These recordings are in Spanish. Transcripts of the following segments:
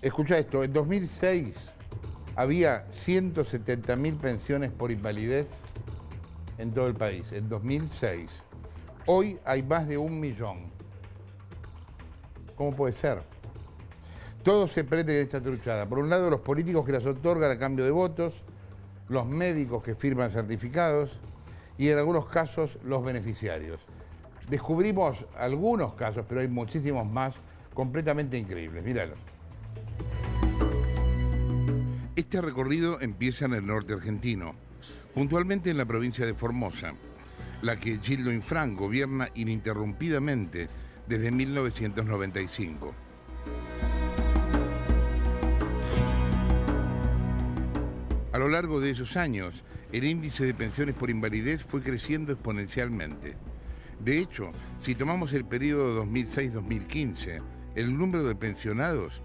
Escucha esto, en 2006 había 170.000 pensiones por invalidez en todo el país, en 2006. Hoy hay más de 1 millón. ¿Cómo puede ser? Todo se prende de esta truchada. Por un lado, los políticos que las otorgan a cambio de votos, los médicos que firman certificados y en algunos casos los beneficiarios. Descubrimos algunos casos, pero hay muchísimos más completamente increíbles. Míralos. Este recorrido empieza en el norte argentino, puntualmente en la provincia de Formosa, la que Gildo Infran gobierna ininterrumpidamente desde 1995. A lo largo de esos años, el índice de pensiones por invalidez fue creciendo exponencialmente. De hecho, si tomamos el periodo 2006-2015, el número de pensionados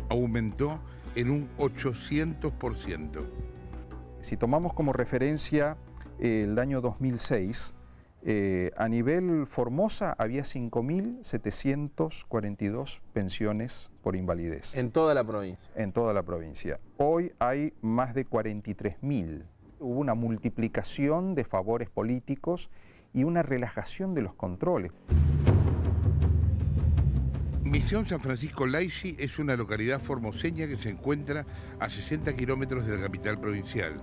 aumentó en un 800%. Si tomamos como referencia el año 2006, a nivel Formosa había 5.742 pensiones por invalidez. En toda la provincia. En toda la provincia. Hoy hay más de 43.000. Hubo una multiplicación de favores políticos y una relajación de los controles. Misión San Francisco Laishi es una localidad formoseña que se encuentra a 60 kilómetros de la capital provincial.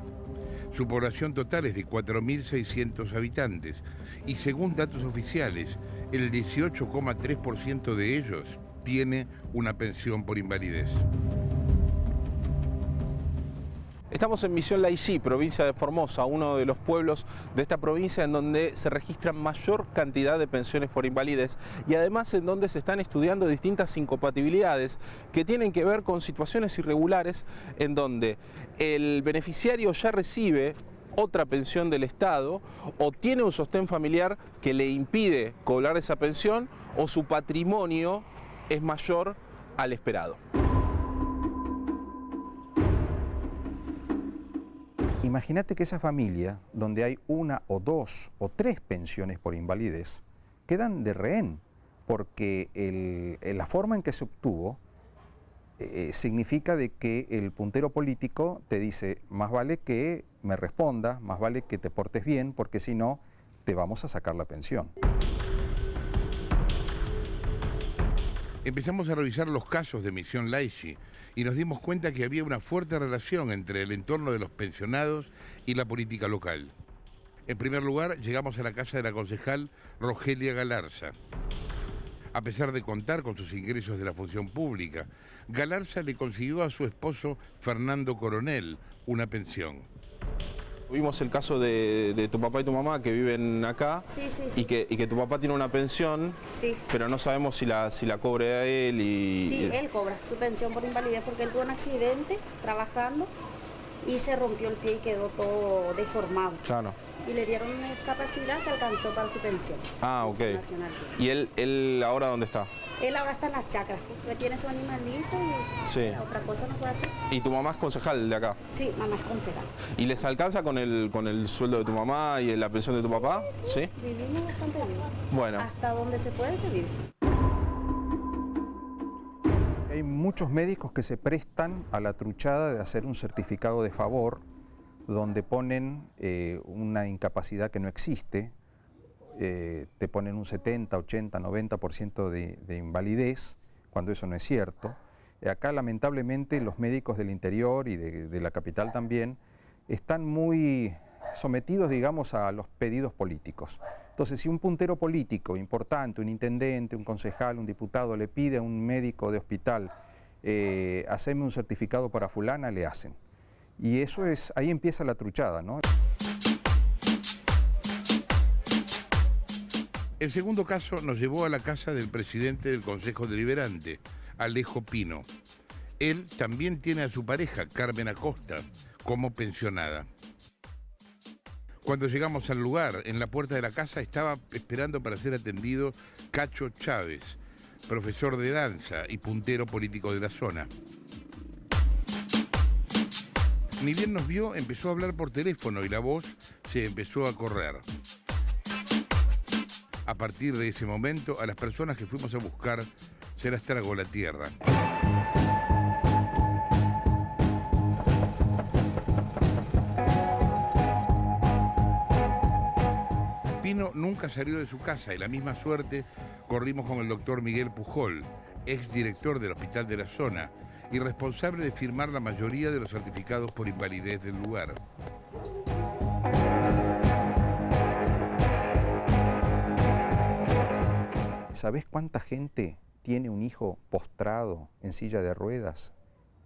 Su población total es de 4.600 habitantes y según datos oficiales, el 18,3% de ellos tiene una pensión por invalidez. Estamos en Misión Laishi, provincia de Formosa, uno de los pueblos de esta provincia en donde se registran mayor cantidad de pensiones por invalidez y además en donde se están estudiando distintas incompatibilidades que tienen que ver con situaciones irregulares en donde el beneficiario ya recibe otra pensión del Estado o tiene un sostén familiar que le impide cobrar esa pensión o su patrimonio es mayor al esperado. Imagínate que esa familia, donde hay 1 o 2 o 3 pensiones por invalidez, quedan de rehén, porque la forma en que se obtuvo significa de que el puntero político te dice, más vale que me respondas, más vale que te portes bien, porque si no, te vamos a sacar la pensión. Empezamos a revisar los casos de Misión Laishi y nos dimos cuenta que había una fuerte relación entre el entorno de los pensionados y la política local. En primer lugar, llegamos a la casa de la concejal Rogelia Galarza. A pesar de contar con sus ingresos de la función pública, Galarza le consiguió a su esposo Fernando Coronel una pensión. Vimos el caso de tu papá y tu mamá que viven acá. Sí. Y que tu papá tiene una pensión, sí, pero no sabemos si la cobra él y... Sí, él cobra su pensión por invalidez porque él tuvo un accidente trabajando y se rompió el pie y quedó todo deformado. Claro. Y le dieron una discapacidad que alcanzó para su pensión. Ah, ok. ¿Y él ahora dónde está? Él ahora está en las chacras, porque tiene su animalito y sí, otra cosa no puede hacer. ¿Y tu mamá es concejal de acá? Sí, mamá es concejal. ¿Y les alcanza con el sueldo de tu mamá y la pensión de tu papá? Sí, vivimos bastante bien. Bueno. Hasta donde se puede se vive. Hay muchos médicos que se prestan a la truchada de hacer un certificado de favor donde ponen una incapacidad que no existe, te ponen un 70, 80, 90% de invalidez, cuando eso no es cierto. Acá lamentablemente los médicos del interior y de la capital también están muy sometidos, digamos, a los pedidos políticos. Entonces, si un puntero político importante, un intendente, un concejal, un diputado le pide a un médico de hospital haceme un certificado para fulana, le hacen. Y eso es, ahí empieza la truchada, ¿no? El segundo caso nos llevó a la casa del presidente del Consejo Deliberante, Alejo Pino. Él también tiene a su pareja, Carmen Acosta, como pensionada. Cuando llegamos al lugar, en la puerta de la casa estaba esperando para ser atendido Cacho Chávez, profesor de danza y puntero político de la zona. Ni bien nos vio, empezó a hablar por teléfono y la voz se empezó a correr. A partir de ese momento, a las personas que fuimos a buscar se las tragó la tierra. Firmino nunca salió de su casa y la misma suerte corrimos con el doctor Miguel Pujol, exdirector del Hospital de la Zona y responsable de firmar la mayoría de los certificados por invalidez del lugar. ¿Sabés cuánta gente tiene un hijo postrado en silla de ruedas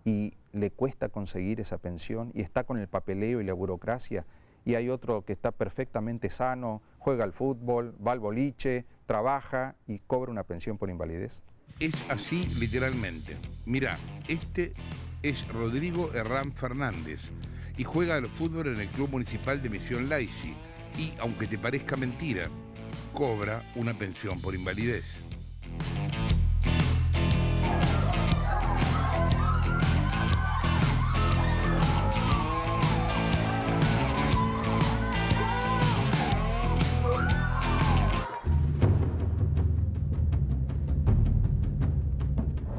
y le cuesta conseguir esa pensión y está con el papeleo y la burocracia? Y hay otro que está perfectamente sano, juega al fútbol, va al boliche, trabaja y cobra una pensión por invalidez. Es así literalmente. Mirá, este es Rodrigo Herrán Fernández y juega al fútbol en el Club Municipal de Misión Laici y, aunque te parezca mentira, cobra una pensión por invalidez.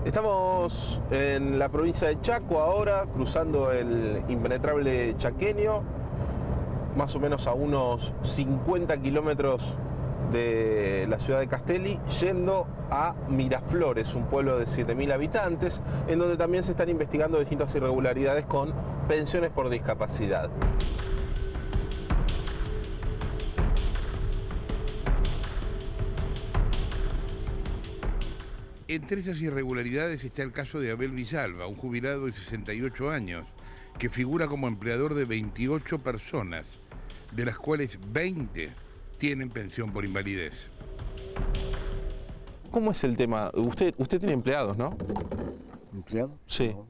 Estamos en la provincia de Chaco ahora, cruzando el impenetrable chaqueño, más o menos a unos 50 kilómetros de la ciudad de Castelli, yendo a Miraflores, un pueblo de 7.000 habitantes, en donde también se están investigando distintas irregularidades con pensiones por discapacidad. Entre esas irregularidades está el caso de Abel Villalba, un jubilado de 68 años, que figura como empleador de 28 personas, de las cuales 20 tienen pensión por invalidez. ¿Cómo es el tema? Usted tiene empleados, ¿no? ¿Empleado? Sí. No.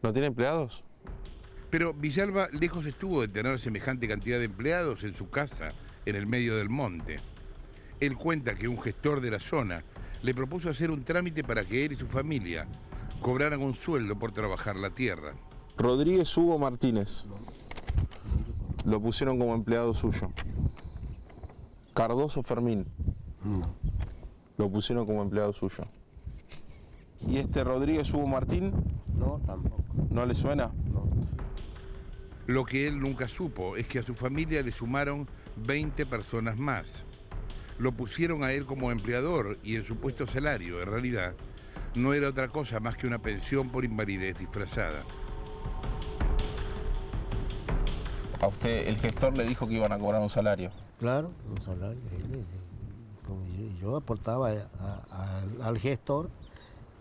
¿No tiene empleados? Pero Villalba lejos estuvo de tener semejante cantidad de empleados en su casa, en el medio del monte. Él cuenta que un gestor de la zona le propuso hacer un trámite para que él y su familia cobraran un sueldo por trabajar la tierra. Rodríguez Hugo Martínez. Lo pusieron como empleado suyo. Cardoso Fermín. No. Lo pusieron como empleado suyo. ¿Y este Rodríguez Hugo Martín? No, tampoco. ¿No le suena? No. Lo que él nunca supo es que a su familia le sumaron 20 personas más. Lo pusieron a él como empleador y el supuesto salario, en realidad, no era otra cosa más que una pensión por invalidez disfrazada. A usted el gestor le dijo que iban a cobrar un salario. Claro, un salario. Como yo aportaba al gestor,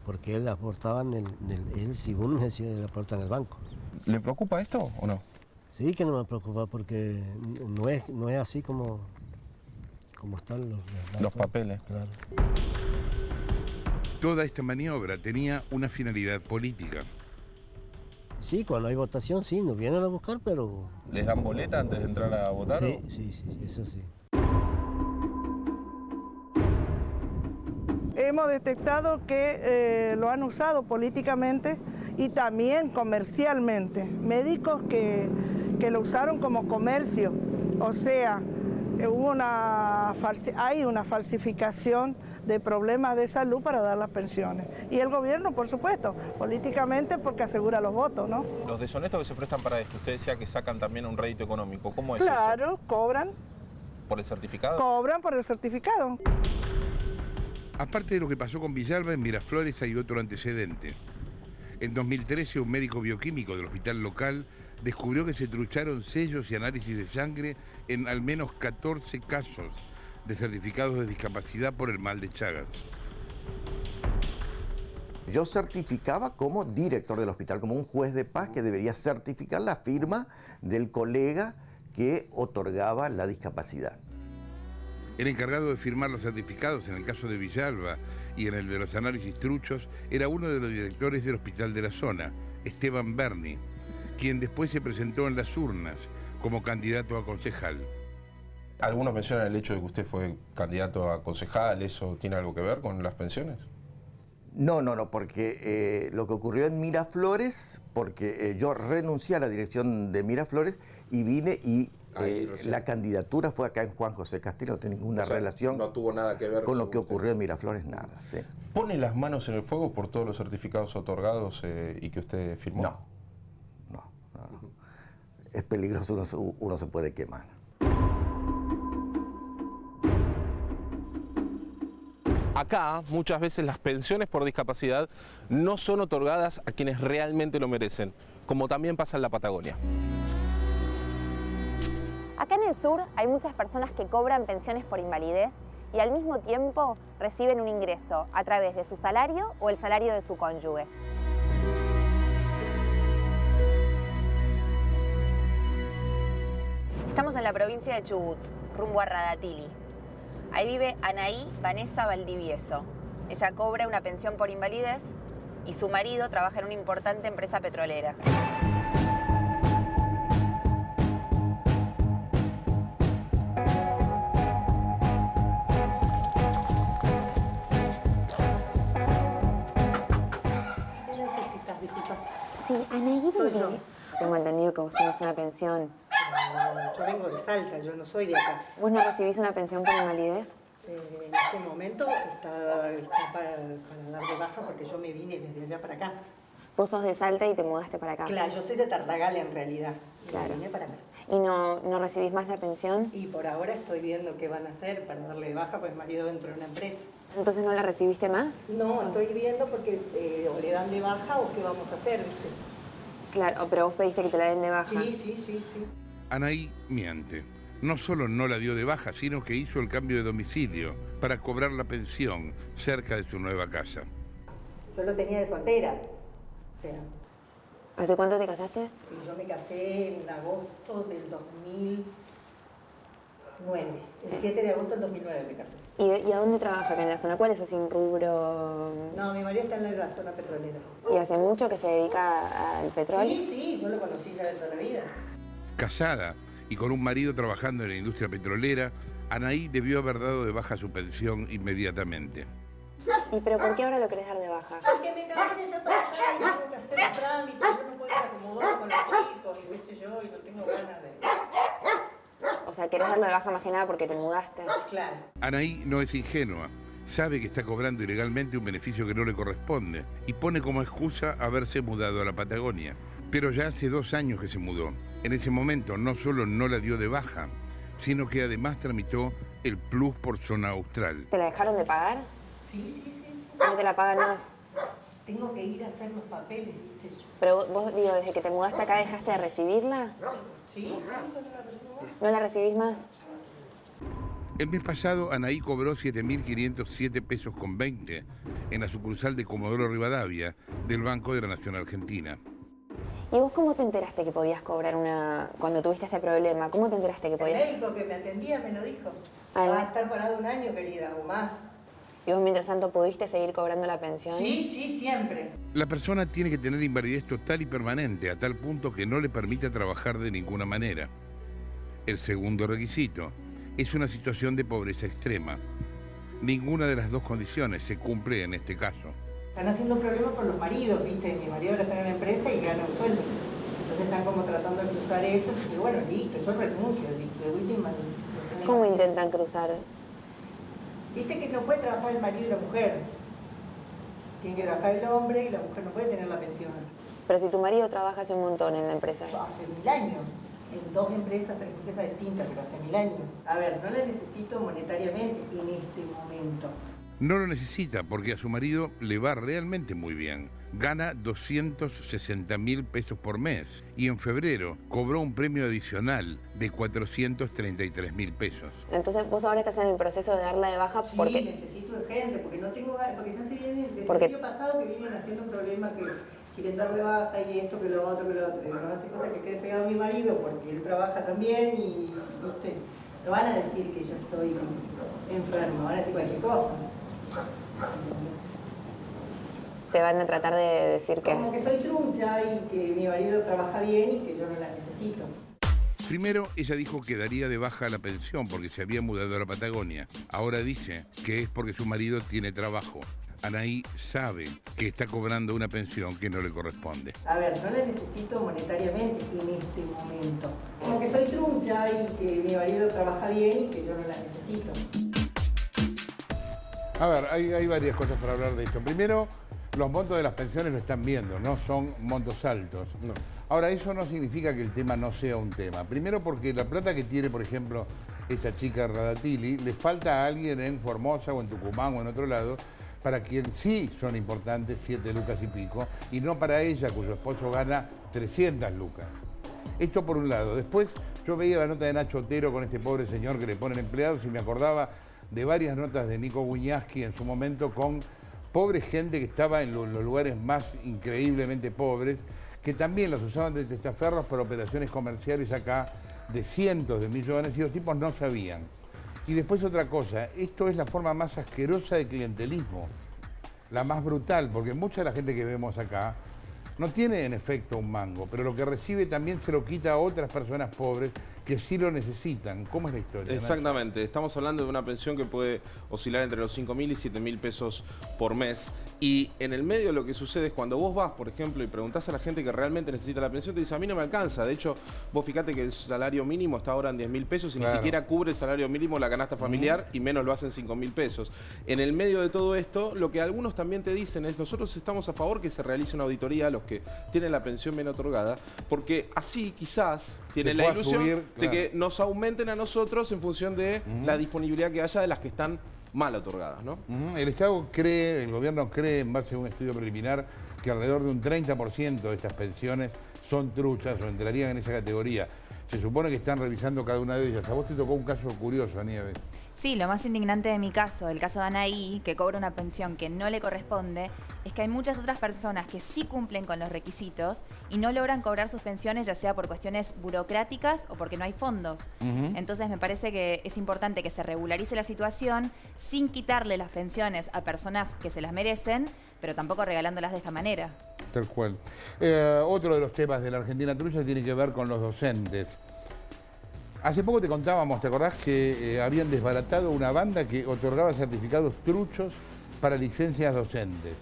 porque él aportaba él si uno necesita, él aporta en el banco. ¿Le preocupa esto o no? Sí que no me preocupa porque no es así como están Los papeles. Claro. Toda esta maniobra tenía una finalidad política. Sí, cuando hay votación, sí, nos vienen a buscar, pero... ¿Les dan boleta antes de entrar a votar? Sí, eso sí. Hemos detectado que lo han usado políticamente y también comercialmente. Médicos que lo usaron como comercio, o sea, hay una falsificación de problemas de salud para dar las pensiones. Y el gobierno, por supuesto, políticamente porque asegura los votos, ¿no? Los deshonestos que se prestan para esto, usted decía que sacan también un rédito económico. ¿Cómo es Claro, eso? cobran. ¿Por el certificado? Cobran por el certificado. Aparte de lo que pasó con Villalba, en Miraflores hay otro antecedente. En 2013, un médico bioquímico del hospital local descubrió que se trucharon sellos y análisis de sangre en al menos 14 casos de certificados de discapacidad por el mal de Chagas. Yo certificaba como director del hospital, como un juez de paz que debería certificar la firma del colega que otorgaba la discapacidad. El encargado de firmar los certificados en el caso de Villalba y en el de los análisis truchos era uno de los directores del hospital de la zona, Esteban Berni, quien después se presentó en las urnas como candidato a concejal. Algunos mencionan el hecho de que usted fue candidato a concejal. ¿Eso tiene algo que ver con las pensiones? No, porque lo que ocurrió en Miraflores, porque yo renuncié a la dirección de Miraflores y vine y la candidatura fue acá en Juan José Castillo, no tiene ninguna relación no tuvo nada que ver con lo que usted. ocurrió en Miraflores, nada. ¿Sí? ¿Pone las manos en el fuego por todos los certificados otorgados y que usted firmó? No. Es peligroso, uno se puede quemar. Acá, muchas veces las pensiones por discapacidad no son otorgadas a quienes realmente lo merecen, como también pasa en la Patagonia. Acá en el sur hay muchas personas que cobran pensiones por invalidez y al mismo tiempo reciben un ingreso a través de su salario o el salario de su cónyuge. Estamos en la provincia de Chubut, rumbo a Radatili. Ahí vive Anaí Vanessa Valdivieso. Ella cobra una pensión por invalidez y su marido trabaja en una importante empresa petrolera. Sí, Anaí, Soy yo. Tengo entendido que vos tenés una pensión. No, yo vengo de Salta, yo no soy de acá. ¿Vos no recibís una pensión por invalidez? En este momento está para dar de baja porque yo me vine desde allá para acá. Vos sos de Salta y te mudaste para acá. Claro, yo soy de Tartagal en realidad. Claro. Me vine para acá. ¿Y no recibís más la pensión? Y por ahora estoy viendo qué van a hacer para darle de baja, pues mi marido dentro de una empresa. ¿Entonces no la recibiste más? No, estoy viendo porque o le dan de baja o qué vamos a hacer, ¿viste? Claro, pero vos pediste que te la den de baja. Sí. Anaí miente. No solo no la dio de baja, sino que hizo el cambio de domicilio para cobrar la pensión cerca de su nueva casa. Yo lo tenía de soltera. O sea, ¿Hace cuánto te casaste? y yo me casé en agosto del 2009. El 7 de agosto del 2009 me casé. ¿Y a dónde trabaja acá en la zona? ¿Cuál es así un rubro? No, mi marido está en la zona petrolera. ¿Y hace mucho que se dedica al petróleo? Sí, yo lo conocí ya de toda la vida. Casada y con un marido trabajando en la industria petrolera, Anaí debió haber dado de baja su pensión inmediatamente. ¿Y pero por qué ahora lo querés dar de baja? Porque me casé de allá para acá y tengo que hacer los trámites, yo no puedo ir acomodando con los chicos y qué sé yo, y no tengo ganas de... O sea, querés darlo de baja más que nada porque te mudaste. Claro. Anaí no es ingenua, sabe que está cobrando ilegalmente un beneficio que no le corresponde y pone como excusa haberse mudado a la Patagonia. Pero ya hace 2 años que se mudó. En ese momento no solo no la dio de baja, sino que además tramitó el Plus por zona austral. ¿Te la dejaron de pagar? Sí. ¿No te la pagan más? Tengo que ir a hacer los papeles, ¿viste? Pero vos, digo, desde que te mudaste acá, ¿dejaste de recibirla? Sí, yo no la recibo más. ¿No la recibís más? El mes pasado, Anaí cobró 7.507 pesos con 20 en la sucursal de Comodoro Rivadavia del Banco de la Nación Argentina. ¿Y vos cómo te enteraste que podías cobrar una... cuando tuviste este problema? ¿Cómo te enteraste que El podías...? médico que me atendía me lo dijo. Ah, Va a estar parado 1 año, querida, o más. ¿Y vos mientras tanto pudiste seguir cobrando la pensión? Sí, siempre. La persona tiene que tener invalidez total y permanente, a tal punto que no le permita trabajar de ninguna manera. El segundo requisito es una situación de pobreza extrema. Ninguna de las 2 condiciones se cumple en este caso. Están haciendo problemas por los maridos, ¿viste? Mi marido ahora está en una empresa y gana un sueldo. Entonces están como tratando de cruzar eso. Y bueno, listo, yo renuncio, así, de última... ¿Cómo intentan cruzar? Viste que no puede trabajar el marido y la mujer. Tiene que trabajar el hombre y la mujer no puede tener la pensión. Pero si tu marido trabaja hace un montón en la empresa. Hace 1000 años. En 2 empresas, 3 empresas distintas, pero hace 1000 años. A ver, no la necesito monetariamente en este momento. No lo necesita porque a su marido le va realmente muy bien. Gana 260.000 pesos por mes y en febrero cobró un premio adicional de 433.000 pesos. Entonces vos ahora estás en el proceso de darla de baja Sí, porque... necesito urgente, porque no tengo ganas, porque ya se viene desde Porque- el año pasado que vienen haciendo problemas que quieren dar de baja y esto, que lo otro, que lo otro. Y no hace cosas que quede pegado a mi marido porque él trabaja también y, viste, no van a decir que yo estoy enferma, van a decir cualquier cosa. Te van a tratar de decir que... Como que soy trucha y que mi marido trabaja bien y que yo no la necesito. Primero, ella dijo que daría de baja la pensión porque se había mudado a la Patagonia. Ahora dice que es porque su marido tiene trabajo. Anaí sabe que está cobrando una pensión que no le corresponde. A ver, no la necesito monetariamente en este momento. Como que soy trucha y que mi marido trabaja bien y que yo no la necesito. A ver, hay varias cosas para hablar de esto. Primero, Los montos de las pensiones lo están viendo, no son montos altos. No. Ahora, eso no significa que el tema no sea un tema. Primero porque la plata que tiene, por ejemplo, esta chica Radatili, le falta a alguien en Formosa o en Tucumán o en otro lado, para quien sí son importantes 7 lucas y pico, y no para ella, cuyo esposo gana 300 lucas. Esto por un lado. Después yo veía la nota de Nacho Otero con este pobre señor que le ponen empleados y me acordaba de varias notas de Nico Guiñaschi en su momento con pobre gente que estaba en los lugares más increíblemente pobres, que también los usaban de testaferros para operaciones comerciales acá de cientos de millones y los tipos no sabían. Y después otra cosa, esto es la forma más asquerosa de clientelismo, la más brutal, porque mucha de la gente que vemos acá no tiene en efecto un mango, pero lo que recibe también se lo quita a otras personas pobres que sí lo necesitan. ¿Cómo es la historia? Exactamente, estamos hablando de una pensión que puede oscilar entre los 5.000 y 7.000 pesos por mes. Y en el medio lo que sucede es cuando vos vas, por ejemplo, y preguntás a la gente que realmente necesita la pensión, te dice, a mí no me alcanza. De hecho, vos fíjate que el salario mínimo está ahora en 10.000 pesos y ni siquiera cubre el salario mínimo la canasta familiar y menos lo hacen 5.000 pesos. En el medio de todo esto, lo que algunos también te dicen es, nosotros estamos a favor que se realice una auditoría a los que tienen la pensión bien otorgada, porque así quizás tienen la ilusión de que nos aumenten a nosotros en función de la disponibilidad que haya de las que están mal otorgadas, ¿no? El Estado cree, el gobierno cree, en base a un estudio preliminar, que alrededor de un 30% de estas pensiones son truchas o entrarían en esa categoría. Se supone que están revisando cada una de ellas. A vos te tocó un caso curioso, Nieves. Sí, lo más indignante de mi caso, el caso de Anaí, que cobra una pensión que no le corresponde, es que hay muchas otras personas que sí cumplen con los requisitos y no logran cobrar sus pensiones, ya sea por cuestiones burocráticas o porque no hay fondos. Entonces me parece que es importante que se regularice la situación sin quitarle las pensiones a personas que se las merecen, pero tampoco regalándolas de esta manera. Tal cual. Otro de los temas de la Argentina trucha tiene que ver con los docentes. Hace poco te contábamos, ¿te acordás que habían desbaratado una banda que otorgaba certificados truchos para licencias docentes?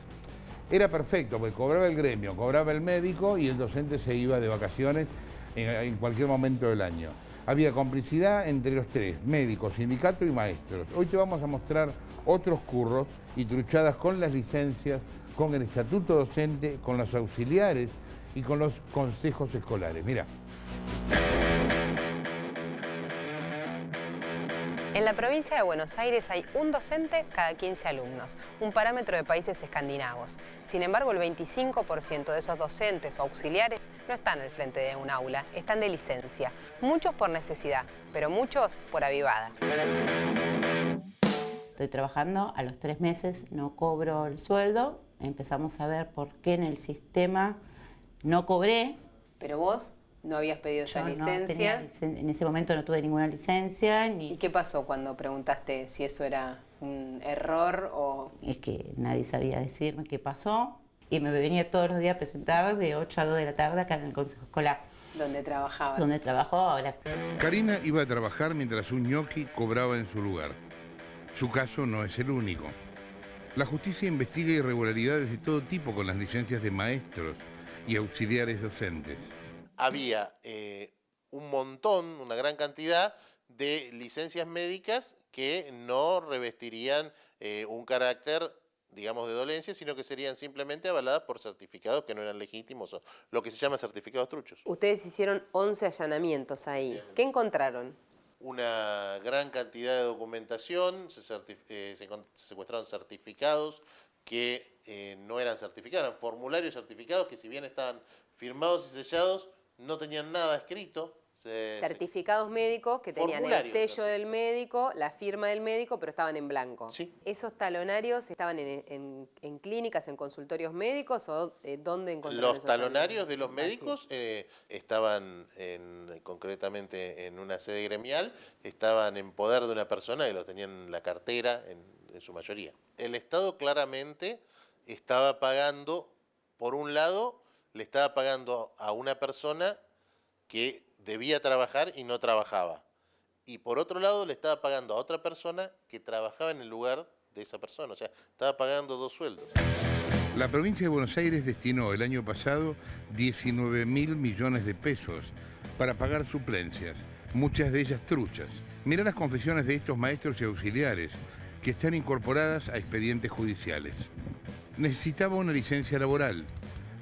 Era perfecto, porque cobraba el gremio, cobraba el médico y el docente se iba de vacaciones en cualquier momento del año. Había complicidad entre los tres, médicos, sindicato y maestros. Hoy te vamos a mostrar otros curros y truchadas con las licencias, con el estatuto docente, con los auxiliares y con los consejos escolares. Mirá. En la provincia de Buenos Aires hay un docente cada 15 alumnos, un parámetro de países escandinavos. Sin embargo, el 25% de esos docentes o auxiliares no están al frente de un aula, están de licencia. Muchos por necesidad, pero muchos por avivada. Estoy trabajando, a los 3 meses no cobro el sueldo, empezamos a ver por qué en el sistema no cobré. Pero vos no habías pedido esa licencia. En ese momento no tuve ninguna licencia. ¿Y qué pasó cuando preguntaste si eso era un error o...? Es que nadie sabía decirme qué pasó y me venía todos los días a presentar de 8 a 2 de la tarde acá en el Consejo Escolar. ¿Dónde trabajabas? Donde trabajo ahora. Karina iba a trabajar mientras un ñoqui cobraba en su lugar. Su caso no es el único. La justicia investiga irregularidades de todo tipo con las licencias de maestros y auxiliares docentes. Había un montón, una gran cantidad de licencias médicas que no revestirían un carácter, digamos, de dolencia, sino que serían simplemente avaladas por certificados que no eran legítimos, o lo que se llama certificados truchos. Ustedes hicieron 11 allanamientos ahí. ¿Qué encontraron? Una gran cantidad de documentación, se secuestraron certificados que no eran certificados, eran formularios certificados que si bien estaban firmados y sellados, no tenían nada escrito. Certificados médicos que tenían el sello del médico, la firma del médico, pero estaban en blanco. Sí. ¿Esos talonarios estaban en clínicas, en consultorios médicos o dónde encontraron Los talonarios de los médicos estaban concretamente en una sede gremial, estaban en poder de una persona que lo tenían en la cartera en su mayoría. El Estado claramente estaba pagando, por un lado, le estaba pagando a una persona que debía trabajar y no trabajaba. Y por otro lado le estaba pagando a otra persona que trabajaba en el lugar de esa persona. O sea, estaba pagando 2 sueldos. La provincia de Buenos Aires destinó el año pasado 19.000 millones de pesos para pagar suplencias, muchas de ellas truchas. Mirá las confesiones de estos maestros y auxiliares que están incorporadas a expedientes judiciales. Necesitaba una licencia laboral.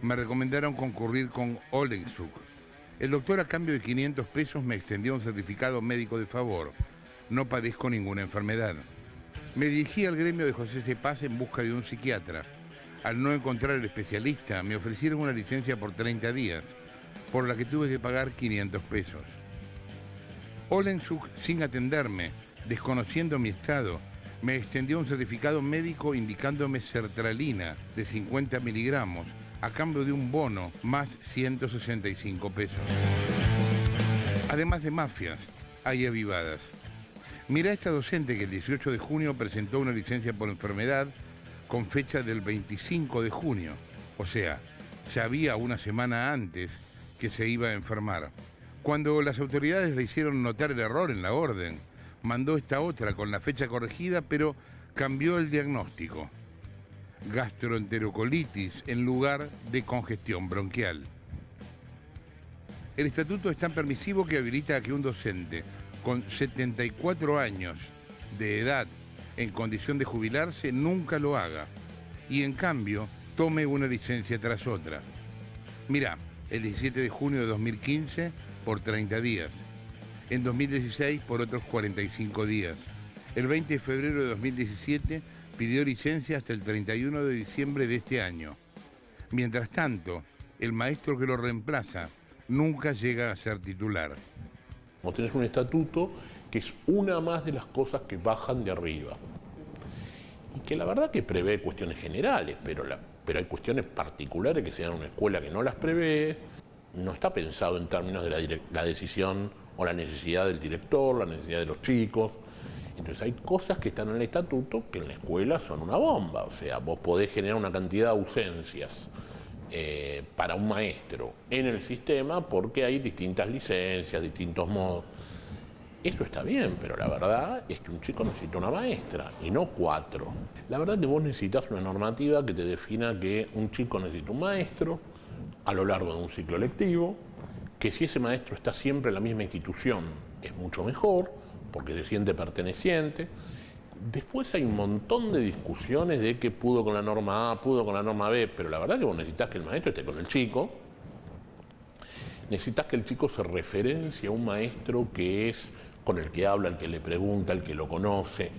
Me recomendaron concurrir con Olensuk. El doctor, a cambio de 500 pesos, me extendió un certificado médico de favor. No padezco ninguna enfermedad. Me dirigí al gremio de José C. Paz en busca de un psiquiatra. Al no encontrar el especialista, me ofrecieron una licencia por 30 días, por la que tuve que pagar 500 pesos. Olensuk, sin atenderme, desconociendo mi estado, me extendió un certificado médico indicándome sertralina de 50 miligramos, a cambio de un bono más 165 pesos. Además de mafias, hay avivadas. Mirá esta docente que el 18 de junio presentó una licencia por enfermedad con fecha del 25 de junio. O sea, sabía una semana antes que se iba a enfermar. Cuando las autoridades le hicieron notar el error en la orden, mandó esta otra con la fecha corregida, pero cambió el diagnóstico. Gastroenterocolitis en lugar de congestión bronquial. El estatuto es tan permisivo que habilita a que un docente con 74 años de edad en condición de jubilarse nunca lo haga y en cambio tome una licencia tras otra. Mirá, el 17 de junio de 2015 por 30 días, en 2016 por otros 45 días, el 20 de febrero de 2017 pidió licencia hasta el 31 de diciembre de este año. Mientras tanto, el maestro que lo reemplaza nunca llega a ser titular. Vos tenés un estatuto que es una más de las cosas que bajan de arriba. Y que la verdad que prevé cuestiones generales, pero hay cuestiones particulares que se dan en una escuela que no las prevé. No está pensado en términos de la decisión o la necesidad del director, la necesidad de los chicos. Entonces hay cosas que están en el estatuto que en la escuela son una bomba. O sea, vos podés generar una cantidad de ausencias para un maestro en el sistema porque hay distintas licencias, distintos modos. Eso está bien, pero la verdad es que un chico necesita una maestra y no 4. La verdad es que vos necesitas una normativa que te defina que un chico necesita un maestro a lo largo de un ciclo lectivo, que si ese maestro está siempre en la misma institución es mucho mejor, porque se siente perteneciente. Después hay un montón de discusiones de que pudo con la norma A, pudo con la norma B, pero la verdad es que vos necesitas que el maestro esté con el chico, necesitas que el chico se referencie a un maestro que es con el que habla, el que le pregunta, el que lo conoce.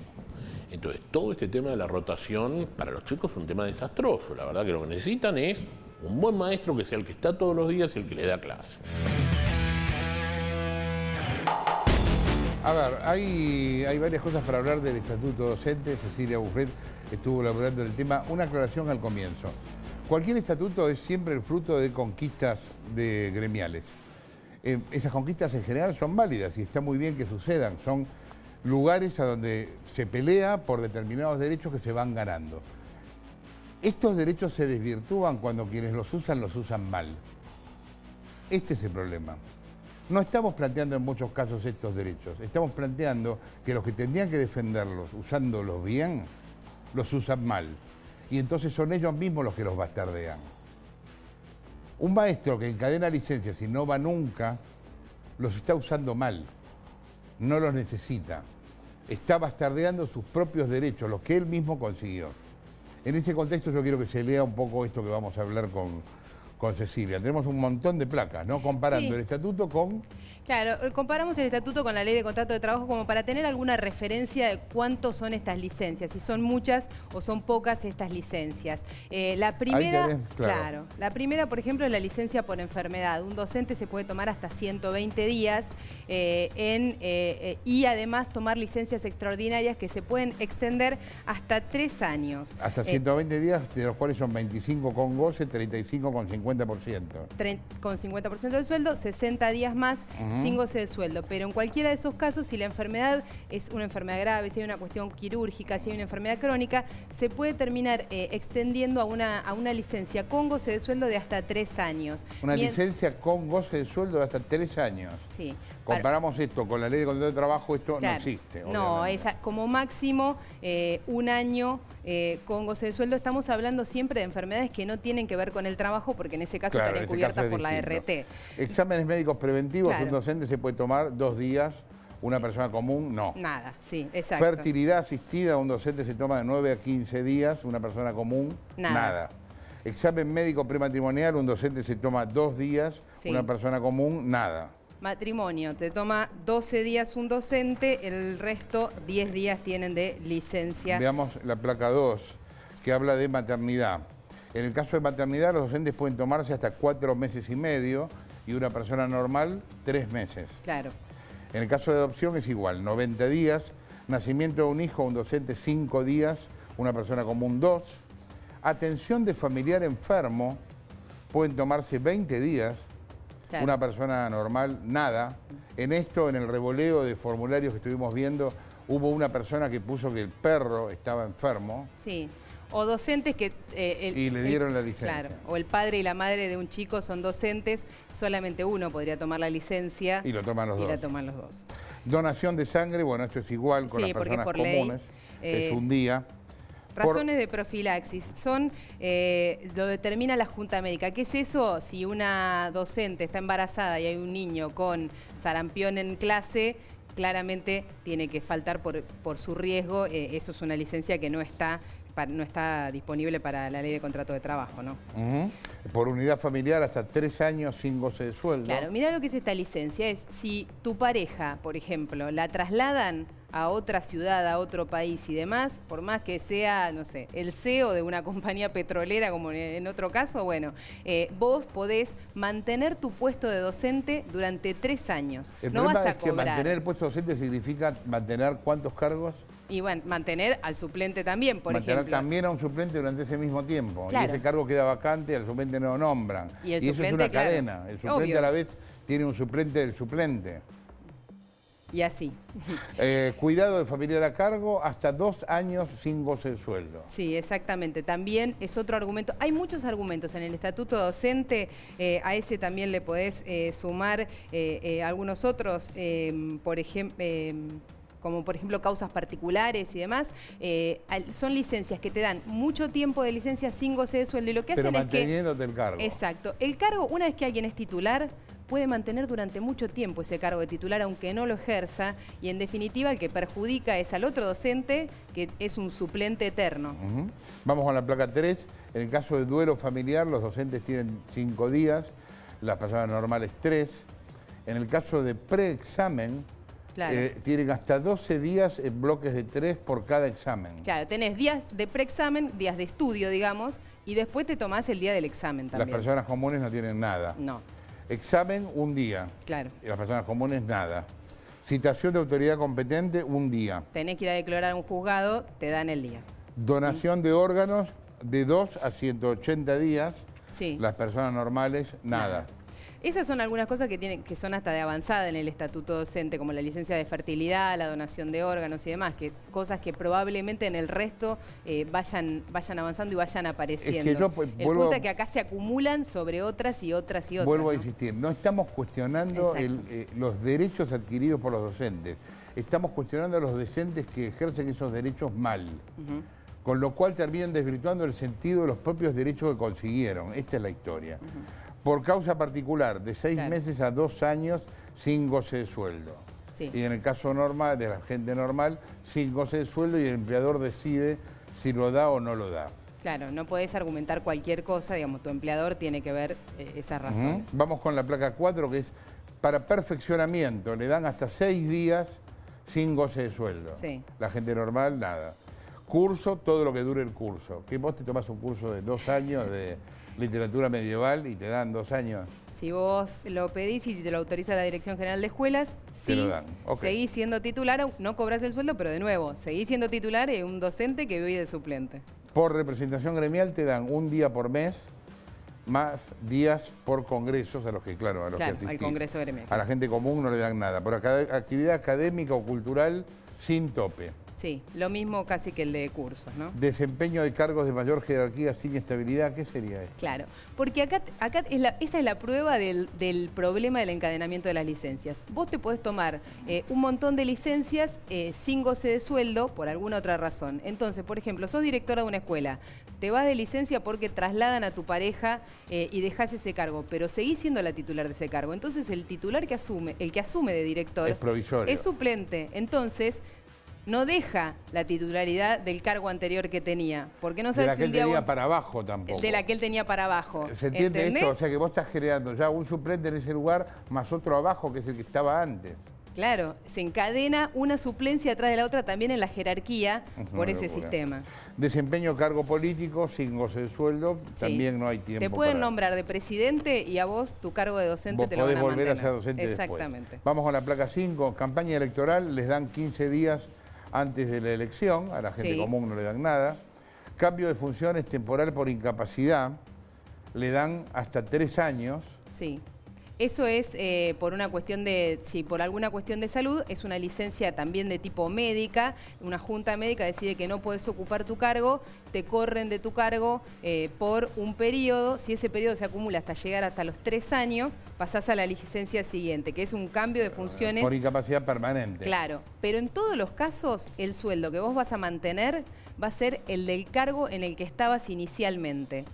Entonces, todo este tema de la rotación para los chicos es un tema desastroso. La verdad que lo que necesitan es un buen maestro que sea el que está todos los días y el que le da clase. A ver, hay varias cosas para hablar del estatuto docente. Cecilia Buffet estuvo elaborando el tema. Una aclaración al comienzo. Cualquier estatuto es siempre el fruto de conquistas gremiales. Esas conquistas en general son válidas y está muy bien que sucedan. Son lugares a donde se pelea por determinados derechos que se van ganando. Estos derechos se desvirtúan cuando quienes los usan mal. Este es el problema. No estamos planteando en muchos casos estos derechos, estamos planteando que los que tendrían que defenderlos usándolos bien, los usan mal. Y entonces son ellos mismos los que los bastardean. Un maestro que encadena licencias y no va nunca, los está usando mal, no los necesita. Está bastardeando sus propios derechos, los que él mismo consiguió. En ese contexto yo quiero que se lea un poco esto que vamos a hablar con Cecilia. Tenemos un montón de placas, ¿no? Comparando el estatuto con... Claro, comparamos el estatuto con la ley de contrato de trabajo como para tener alguna referencia de cuántos son estas licencias, si son muchas o son pocas estas licencias. La primera, claro, la primera, por ejemplo, es la licencia por enfermedad. Un docente se puede tomar hasta 120 días y además tomar licencias extraordinarias que se pueden extender hasta 3 años. Hasta 120 días, de los cuales son 25 con goce, 35 con 50%. Con 50% del sueldo, 60 días más sin goce de sueldo. Pero en cualquiera de esos casos, si la enfermedad es una enfermedad grave, si hay una cuestión quirúrgica, si hay una enfermedad crónica, se puede terminar extendiendo a una licencia con goce de sueldo de hasta 3 años. Una licencia con goce de sueldo de hasta 3 años. Sí. Comparamos esto con la ley de contrato de trabajo, esto no existe. No, es como máximo 1 año con goce de sueldo. Estamos hablando siempre de enfermedades que no tienen que ver con el trabajo, porque en ese caso estarían cubiertas por la RT. Exámenes médicos preventivos, un docente se puede tomar 2 días Una persona común, no. Nada, sí, exacto. Fertilidad asistida, un docente se toma de 9 a 15 días, una persona común, nada. Examen médico prematrimonial, un docente se toma 2 días, una persona común, nada. Matrimonio, te toma 12 días un docente, el resto 10 días tienen de licencia. Veamos la placa 2, que habla de maternidad. En el caso de maternidad, los docentes pueden tomarse hasta 4 meses y medio y una persona normal 3 meses. Claro. En el caso de adopción es igual, 90 días. Nacimiento de un hijo, un docente 5 días, una persona común 2. Atención de familiar enfermo, pueden tomarse 20 días. Claro. Una persona normal, nada. En esto, en el revoleo de formularios que estuvimos viendo, hubo una persona que puso que el perro estaba enfermo. Sí. O docentes que... y le dieron la licencia. Claro. O el padre y la madre de un chico son docentes, solamente uno podría tomar la licencia. Y lo toman los dos. Y la toman los dos. Donación de sangre, bueno, esto es igual con las personas comunes. Es un día. Razones de profilaxis son, lo determina la Junta Médica. ¿Qué es eso? Si una docente está embarazada y hay un niño con sarampión en clase, claramente tiene que faltar por su riesgo. Eso es una licencia que no está disponible para la ley de contrato de trabajo, ¿no? Por unidad familiar hasta 3 años sin goce de sueldo. Claro, mira lo que es esta licencia. Es si tu pareja, por ejemplo, la trasladan a otra ciudad, a otro país y demás, por más que sea, no sé, el CEO de una compañía petrolera, como en otro caso, bueno, vos podés mantener tu puesto de docente durante 3 años. El no problema vas a es que cobrar. mantener el puesto docente significa mantener ¿cuántos cargos? Y bueno, mantener al suplente también, por ejemplo. Mantener también a un suplente durante ese mismo tiempo. Claro. Y ese cargo queda vacante, al suplente no lo nombran. Y eso es una cadena. El suplente obvio. a la vez tiene un suplente del suplente. Y así. Cuidado de familiar a cargo, hasta 2 años sin goce de sueldo. Sí, exactamente. También es otro argumento. Hay muchos argumentos en el estatuto docente. A ese también le podés sumar algunos otros, por ejemplo... como por ejemplo causas particulares y demás, son licencias que te dan mucho tiempo de licencia sin goce de sueldo. Y lo que hacen es que... Pero manteniéndote el cargo. Exacto. El cargo, una vez que alguien es titular, puede mantener durante mucho tiempo ese cargo de titular, aunque no lo ejerza, y en definitiva el que perjudica es al otro docente, que es un suplente eterno. Vamos con la placa 3. En el caso de duelo familiar, los docentes tienen 5 días, las personas normales 3. En el caso de preexamen, claro. Tienen hasta 12 días en bloques de 3 por cada examen. Claro, tenés días de preexamen, días de estudio, digamos, y después te tomás el día del examen también. Las personas comunes no tienen nada. No. Examen, un día. Claro. Y las personas comunes, nada. Citación de autoridad competente, un día. Tenés que ir a declarar a un juzgado, te dan el día. Donación de órganos, de 2 a 180 días. Sí. Las personas normales, nada. Esas son algunas cosas que son hasta de avanzada en el estatuto docente, como la licencia de fertilidad, la donación de órganos y demás, cosas que probablemente en el resto vayan avanzando y vayan apareciendo. Es que el punto es que acá se acumulan sobre otras y otras y otras. Vuelvo a insistir, no estamos cuestionando los derechos adquiridos por los docentes, estamos cuestionando a los docentes que ejercen esos derechos mal. Con lo cual terminan desvirtuando el sentido de los propios derechos que consiguieron. Esta es la historia. Por causa particular, de 6 meses a 2 años sin goce de sueldo. Sí. Y en el caso normal, de la gente normal, sin goce de sueldo y el empleador decide si lo da o no lo da. Claro, no podés argumentar cualquier cosa, digamos, tu empleador tiene que ver esas razones. Vamos con la placa 4, que es para perfeccionamiento. Le dan hasta 6 días sin goce de sueldo. Sí. La gente normal, nada. Curso, todo lo que dure el curso. Que vos te tomás un curso de 2 años de literatura medieval y te dan 2 años. Si vos lo pedís y si te lo autoriza la Dirección General de Escuelas, te sí, lo dan. Seguís siendo titular, no cobras el sueldo, pero de nuevo, seguís siendo titular y un docente que vive de suplente. Por representación gremial te dan un día por mes, más días por congresos a los que, claro, a los que asistís. Al congreso gremial. A la gente común no le dan nada. Por actividad académica o cultural, sin tope. Sí, lo mismo casi que el de cursos, ¿no? Desempeño de cargos de mayor jerarquía sin estabilidad, ¿qué sería esto? Claro, porque acá esa es la prueba del problema del encadenamiento de las licencias. Vos te podés tomar un montón de licencias sin goce de sueldo por alguna otra razón. Entonces, por ejemplo, sos directora de una escuela, te vas de licencia porque trasladan a tu pareja y dejás ese cargo, pero seguís siendo la titular de ese cargo. Entonces, el titular que asume de director es provisorio, es suplente. Entonces, no deja la titularidad del cargo anterior que tenía. Porque no sabes de la que un día él tenía para abajo tampoco. De la que él tenía para abajo. ¿Se entiende ¿Entendés? esto? O sea que vos estás generando ya un suplente en ese lugar más otro abajo que es el que estaba antes. Claro, se encadena una suplencia atrás de la otra también en la jerarquía por ese sistema. Desempeño cargo político sin goce de sueldo, también no hay tiempo. Te pueden nombrar de presidente y a vos tu cargo de docente vos te lo van a mantener. podés volver a ser docente Exactamente. Después. Vamos con la placa 5, campaña electoral, les dan 15 días antes de la elección, a la gente común no le dan nada. Cambio de funciones temporal por incapacidad, le dan hasta 3 años. Sí. Eso es por una cuestión de, si por alguna cuestión de salud, es una licencia también de tipo médica. Una junta médica decide que no puedes ocupar tu cargo, te corren de tu cargo por un periodo. Si ese periodo se acumula hasta llegar hasta los 3 años, pasás a la licencia siguiente, que es un cambio de funciones. Por incapacidad permanente. Claro, pero en todos los casos, el sueldo que vos vas a mantener va a ser el del cargo en el que estabas inicialmente.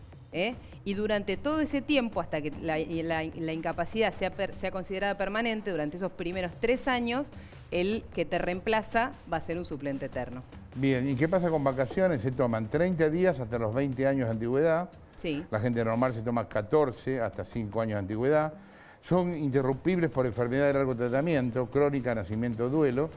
Y durante todo ese tiempo, hasta que la incapacidad sea considerada permanente, durante esos primeros 3 años, el que te reemplaza va a ser un suplente eterno. Bien, ¿y qué pasa con vacaciones? Se toman 30 días hasta los 20 años de antigüedad. Sí. La gente normal se toma 14 hasta 5 años de antigüedad. Son interrumpibles por enfermedad de largo tratamiento, crónica, nacimiento, duelo.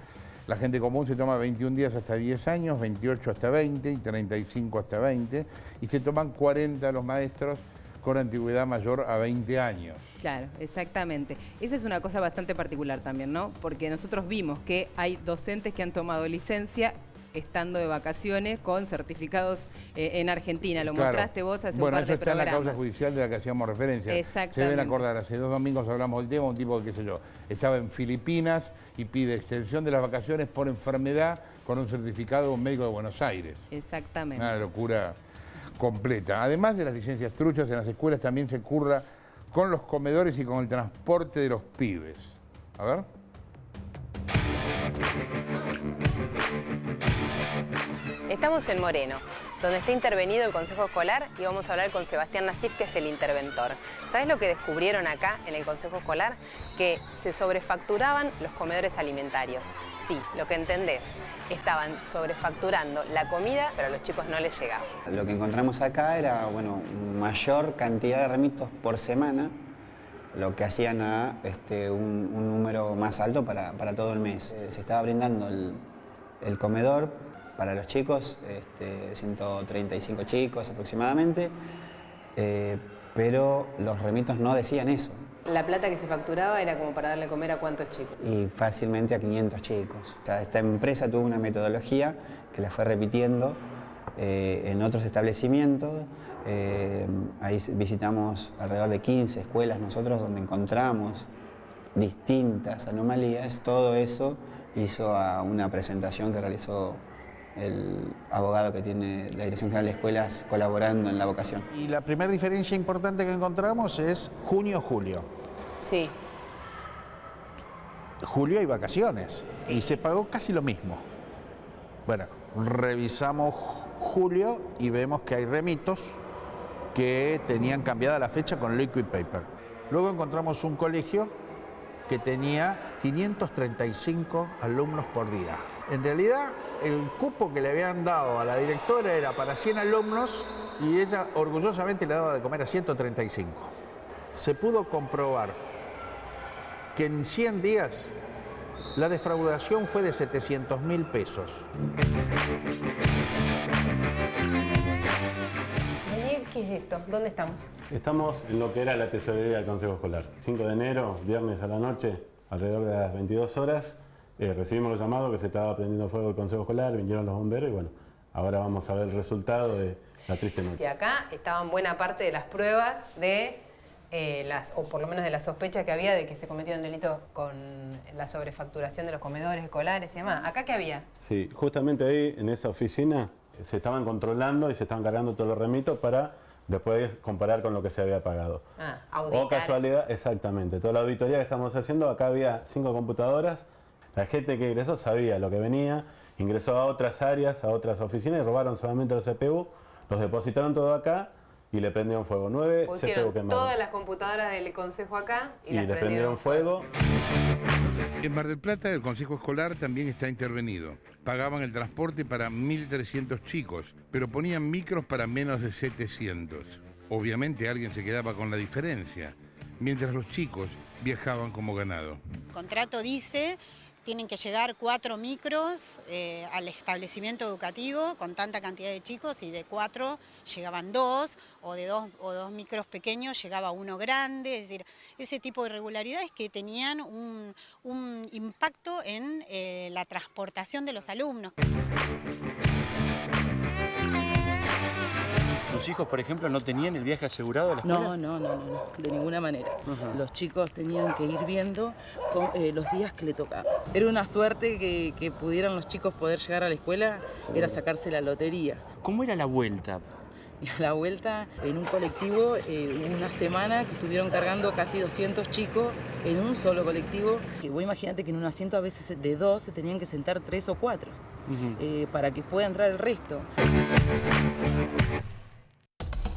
La gente común se toma 21 días hasta 10 años, 28 hasta 20 y 35 hasta 20. Y se toman 40 los maestros con antigüedad mayor a 20 años. Claro, exactamente. Esa es una cosa bastante particular también, ¿no? Porque nosotros vimos que hay docentes que han tomado licencia estando de vacaciones con certificados en Argentina. Lo mostraste vos hace un par de programas. Bueno, eso está en la causa judicial de la que hacíamos referencia. Exactamente. Se deben acordar, hace 2 domingos hablamos del tema, un tipo que, qué sé yo, estaba en Filipinas y pide extensión de las vacaciones por enfermedad con un certificado de un médico de Buenos Aires. Exactamente. Una locura completa. Además de las licencias truchas, en las escuelas también se curra con los comedores y con el transporte de los pibes. A ver. Estamos en Moreno, donde está intervenido el Consejo Escolar y vamos a hablar con Sebastián Nasif, que es el interventor. ¿Sabes lo que descubrieron acá en el Consejo Escolar? Que se sobrefacturaban los comedores alimentarios. Sí, lo que entendés, estaban sobrefacturando la comida, pero a los chicos no les llegaba. Lo que encontramos acá era, bueno, mayor cantidad de remitos por semana, lo que hacían a un número más alto para todo el mes. Se estaba brindando el comedor para los chicos, 135 chicos aproximadamente, pero los remitos no decían eso. La plata que se facturaba era como para darle comer a cuántos chicos. Y fácilmente a 500 chicos. O sea, esta empresa tuvo una metodología que la fue repitiendo en otros establecimientos. Ahí visitamos alrededor de 15 escuelas nosotros donde encontramos distintas anomalías. Todo eso hizo a una presentación que realizó el abogado que tiene la Dirección General de Escuelas colaborando en la vocación. Y la primera diferencia importante que encontramos es junio-julio. Sí. Julio hay vacaciones y se pagó casi lo mismo. Bueno, revisamos julio y vemos que hay remitos que tenían cambiada la fecha con liquid paper. Luego encontramos un colegio que tenía 535 alumnos por día. En realidad, el cupo que le habían dado a la directora era para 100 alumnos y ella orgullosamente le daba de comer a 135. Se pudo comprobar que en 100 días la defraudación fue de 700.000 pesos. Daniel, ¿qué es esto? ¿Dónde estamos? Estamos en lo que era la tesorería del Consejo Escolar. 5 de enero, viernes a la noche, alrededor de las 22 horas, recibimos los llamados que se estaba prendiendo fuego el Consejo Escolar, vinieron los bomberos y bueno, ahora vamos a ver el resultado de la triste noche. Y acá estaban buena parte de las pruebas de o por lo menos de la sospecha que había de que se cometía un delito con la sobrefacturación de los comedores escolares y demás. ¿Acá qué había? Sí, justamente ahí en esa oficina se estaban controlando y se estaban cargando todos los remitos para después comparar con lo que se había pagado. Auditar. O casualidad, exactamente. Toda la auditoría que estamos haciendo, acá había 5 computadoras, la gente que ingresó sabía lo que venía, ingresó a otras áreas, a otras oficinas y robaron solamente los CPU, los depositaron todo acá y le prendieron fuego. 9 Pusieron CPU quemados. todas las computadoras del consejo acá y las le prendieron fuego. En Mar del Plata el Consejo Escolar también está intervenido. Pagaban el transporte para 1.300 chicos, pero ponían micros para menos de 700. Obviamente alguien se quedaba con la diferencia, mientras los chicos viajaban como ganado. El contrato dice tienen que llegar 4 micros al establecimiento educativo con tanta cantidad de chicos y de 4 llegaban 2 o de 2 micros pequeños llegaba 1 grande, es decir, ese tipo de irregularidades que tenían un impacto en la transportación de los alumnos. ¿Tus hijos, por ejemplo, no tenían el viaje asegurado a la escuela? No, de ninguna manera. Los chicos tenían que ir viendo los días que le tocaba. Era una suerte que pudieran los chicos poder llegar a la escuela, era sacarse la lotería. ¿Cómo era la vuelta? Y a la vuelta, en un colectivo, una semana que estuvieron cargando casi 200 chicos en un solo colectivo. Vos imagínate que en un asiento a veces de 2 se tenían que sentar 3 o 4 para que pueda entrar el resto.